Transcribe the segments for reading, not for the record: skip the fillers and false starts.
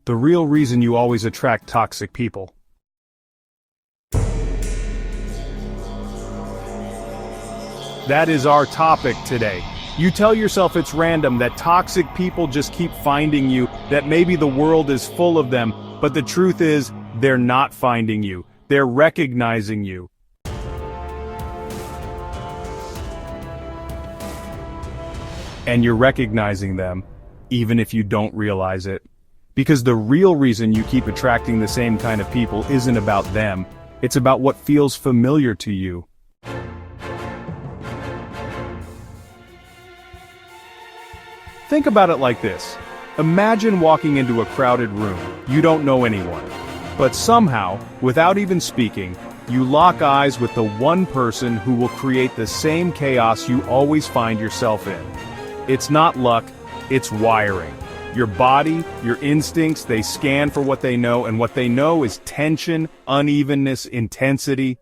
The real reason you always attract toxic people. That is our topic today. You tell yourself it's random, that toxic people just keep finding you, that maybe the world is full of them, but the truth is, they're not finding you. They're recognizing you. And you're recognizing them, even if you don't realize it. Because the real reason you keep attracting the same kind of people isn't about them, it's about what feels familiar to you. Think about it like this. Imagine walking into a crowded room. You don't know anyone. But somehow, without even speaking, you lock eyes with the one person who will create the same chaos you always find yourself in. It's not luck, it's wiring. Your body, your instincts, they scan for what they know, and what they know is tension, unevenness, intensity.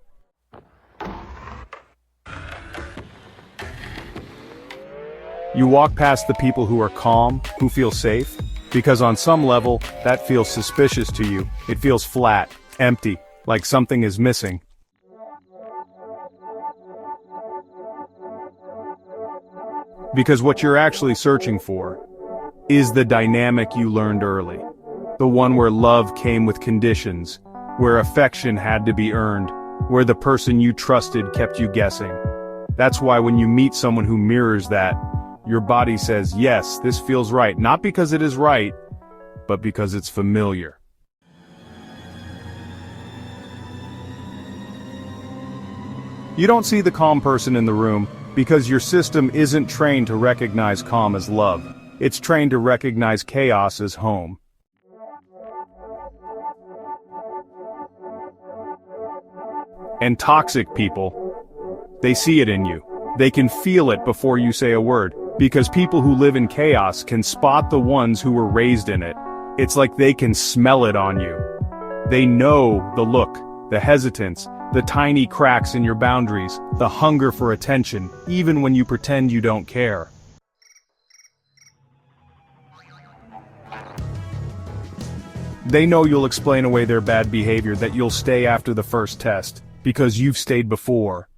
You walk past the people who are calm, who feel safe, because on some level, that feels suspicious to you. It feels flat, empty, like something is missing. Because what you're actually searching for is the dynamic you learned early. The one where love came with conditions, where affection had to be earned, where the person you trusted kept you guessing. That's why when you meet someone who mirrors that, your body says, yes, this feels right, not because it is right, but because it's familiar. You don't see the calm person in the room because your system isn't trained to recognize calm as love. It's trained to recognize chaos as home. And toxic people, they see it in you. They can feel it before you say a word, because people who live in chaos can spot the ones who were raised in it. It's like they can smell it on you. They know the look, the hesitance, the tiny cracks in your boundaries, the hunger for attention, even when you pretend you don't care. They know you'll explain away their bad behavior, that you'll stay after the first test, because you've stayed before.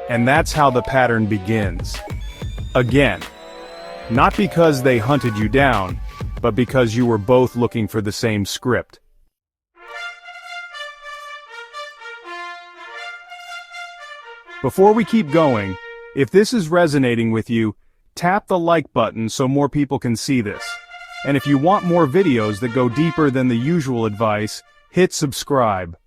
And that's how the pattern begins. Again. Not because they hunted you down, but because you were both looking for the same script. Before we keep going, if this is resonating with you, tap the like button so more people can see this. And if you want more videos that go deeper than the usual advice, hit subscribe.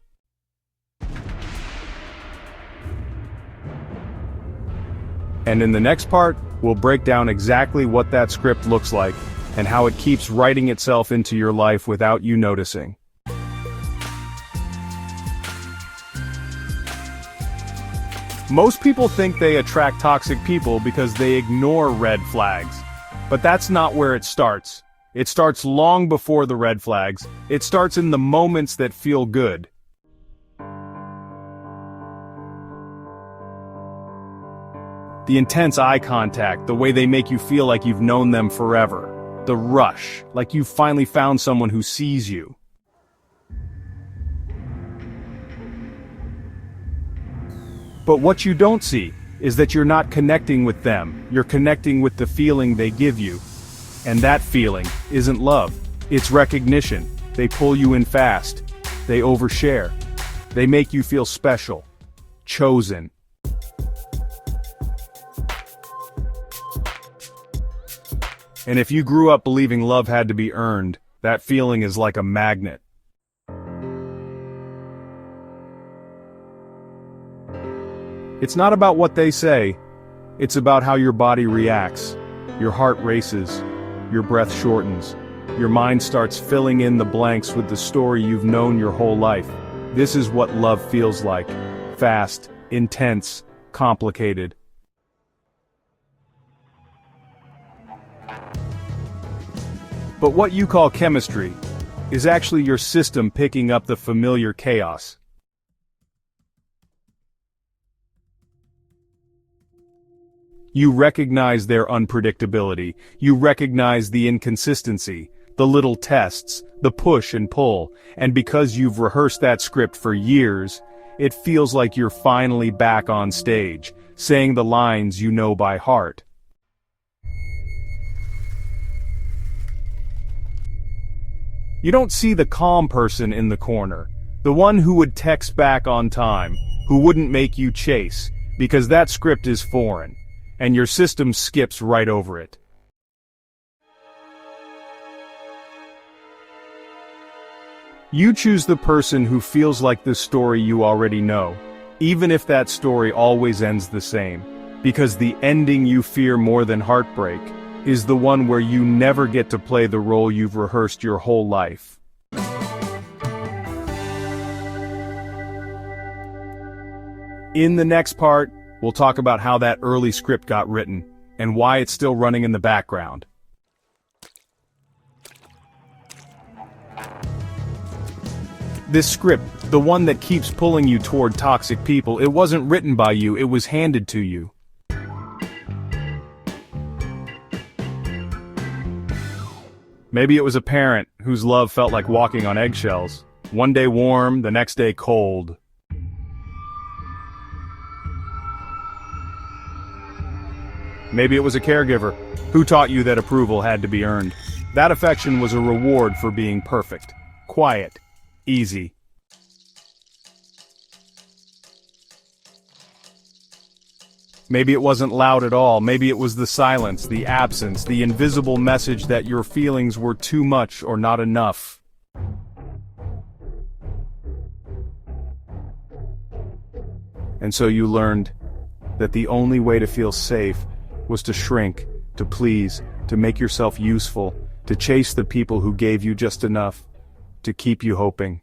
And in the next part, we'll break down exactly what that script looks like, and how it keeps writing itself into your life without you noticing. Most people think they attract toxic people because they ignore red flags. But that's not where it starts. It starts long before the red flags. It starts in the moments that feel good. The intense eye contact, the way they make you feel like you've known them forever. The rush, like you've finally found someone who sees you. But what you don't see is that you're not connecting with them, you're connecting with the feeling they give you. And that feeling isn't love, it's recognition. They pull you in fast, they overshare. They make you feel special, chosen. And if you grew up believing love had to be earned, that feeling is like a magnet. It's not about what they say, it's about how your body reacts. Your heart races, your breath shortens, your mind starts filling in the blanks with the story you've known your whole life. This is what love feels like. Fast, intense, complicated. But what you call chemistry is actually your system picking up the familiar chaos. You recognize their unpredictability, you recognize the inconsistency, the little tests, the push and pull, and because you've rehearsed that script for years, it feels like you're finally back on stage, saying the lines you know by heart. You don't see the calm person in the corner, the one who would text back on time, who wouldn't make you chase, because that script is foreign, and your system skips right over it. You choose the person who feels like the story you already know, even if that story always ends the same, because the ending you fear more than heartbreak is the one where you never get to play the role you've rehearsed your whole life. In the next part, we'll talk about how that early script got written, and why it's still running in the background. This script, the one that keeps pulling you toward toxic people, it wasn't written by you, it was handed to you. Maybe it was a parent whose love felt like walking on eggshells. One day warm, the next day cold. Maybe it was a caregiver who taught you that approval had to be earned. That affection was a reward for being perfect, quiet, easy. Maybe it wasn't loud at all, maybe it was the silence, the absence, the invisible message that your feelings were too much or not enough. And so you learned that the only way to feel safe was to shrink, to please, to make yourself useful, to chase the people who gave you just enough, to keep you hoping.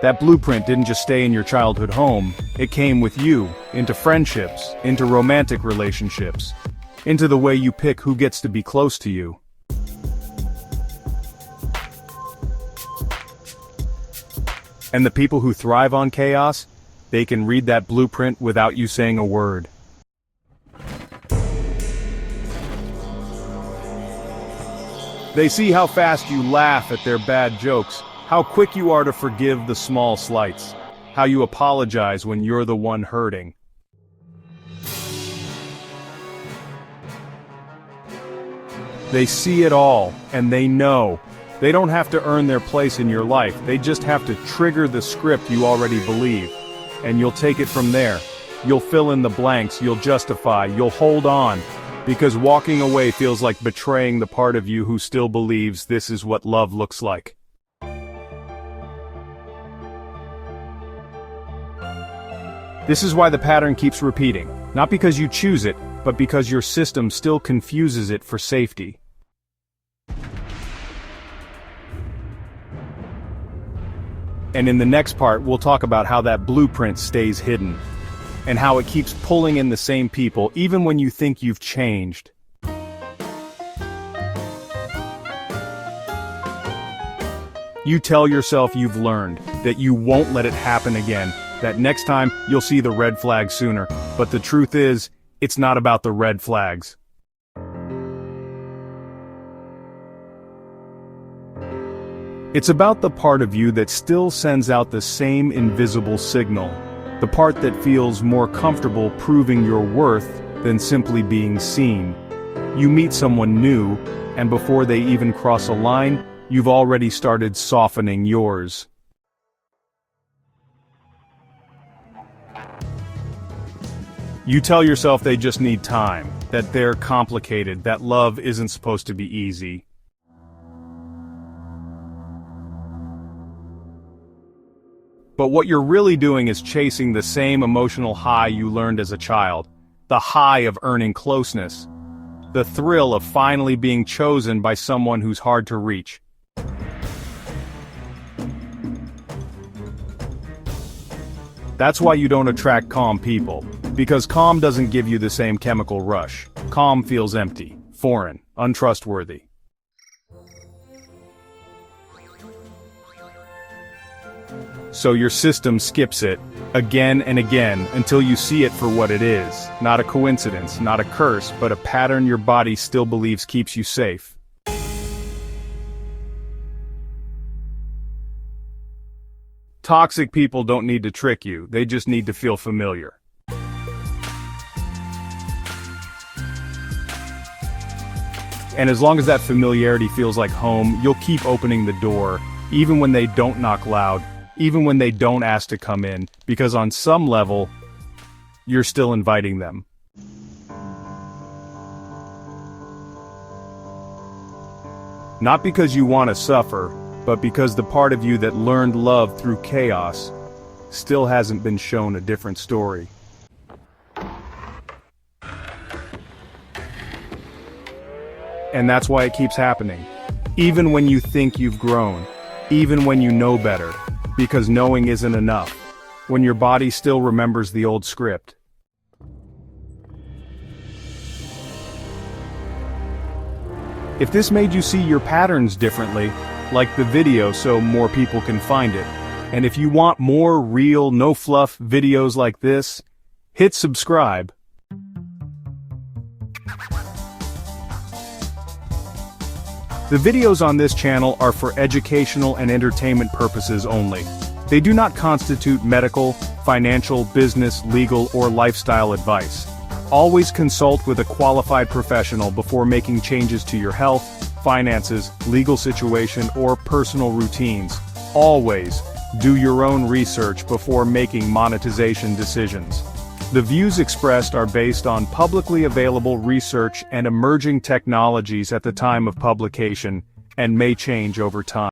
That blueprint didn't just stay in your childhood home, it came with you, into friendships, into romantic relationships, into the way you pick who gets to be close to you. And the people who thrive on chaos, they can read that blueprint without you saying a word. They see how fast you laugh at their bad jokes, how quick you are to forgive the small slights, how you apologize when you're the one hurting. They see it all, and they know. They don't have to earn their place in your life, they just have to trigger the script you already believe. And you'll take it from there. You'll fill in the blanks, you'll justify, you'll hold on. Because walking away feels like betraying the part of you who still believes this is what love looks like. This is why the pattern keeps repeating, not because you choose it, but because your system still confuses it for safety. And in the next part, we'll talk about how that blueprint stays hidden, and how it keeps pulling in the same people even when you think you've changed. You tell yourself you've learned, that you won't let it happen again, that next time you'll see the red flag sooner, but the truth is, it's not about the red flags. It's about the part of you that still sends out the same invisible signal, the part that feels more comfortable proving your worth than simply being seen. You meet someone new, and before they even cross a line, you've already started softening yours. You tell yourself they just need time, that they're complicated, that love isn't supposed to be easy. But what you're really doing is chasing the same emotional high you learned as a child, the high of earning closeness, the thrill of finally being chosen by someone who's hard to reach. That's why you don't attract calm people, because calm doesn't give you the same chemical rush. Calm feels empty, foreign, untrustworthy. So your system skips it, Again and again, until you see it for what it is. Not a coincidence, not a curse, but a pattern your body still believes keeps you safe. Toxic people don't need to trick you, they just need to feel familiar. And as long as that familiarity feels like home, you'll keep opening the door, even when they don't knock loud, even when they don't ask to come in, because on some level, you're still inviting them. Not because you want to suffer, but because the part of you that learned love through chaos still hasn't been shown a different story. And that's why it keeps happening. Even when you think you've grown, even when you know better, because knowing isn't enough, when your body still remembers the old script. If this made you see your patterns differently, like the video so more people can find it. And if you want more real, no-fluff videos like this, hit subscribe. The videos on this channel are for educational and entertainment purposes only. They do not constitute medical, financial, business, legal, or lifestyle advice. Always consult with a qualified professional before making changes to your health, finances, legal situation, or personal routines. Always do your own research before making monetization decisions. The views expressed are based on publicly available research and emerging technologies at the time of publication, and may change over time.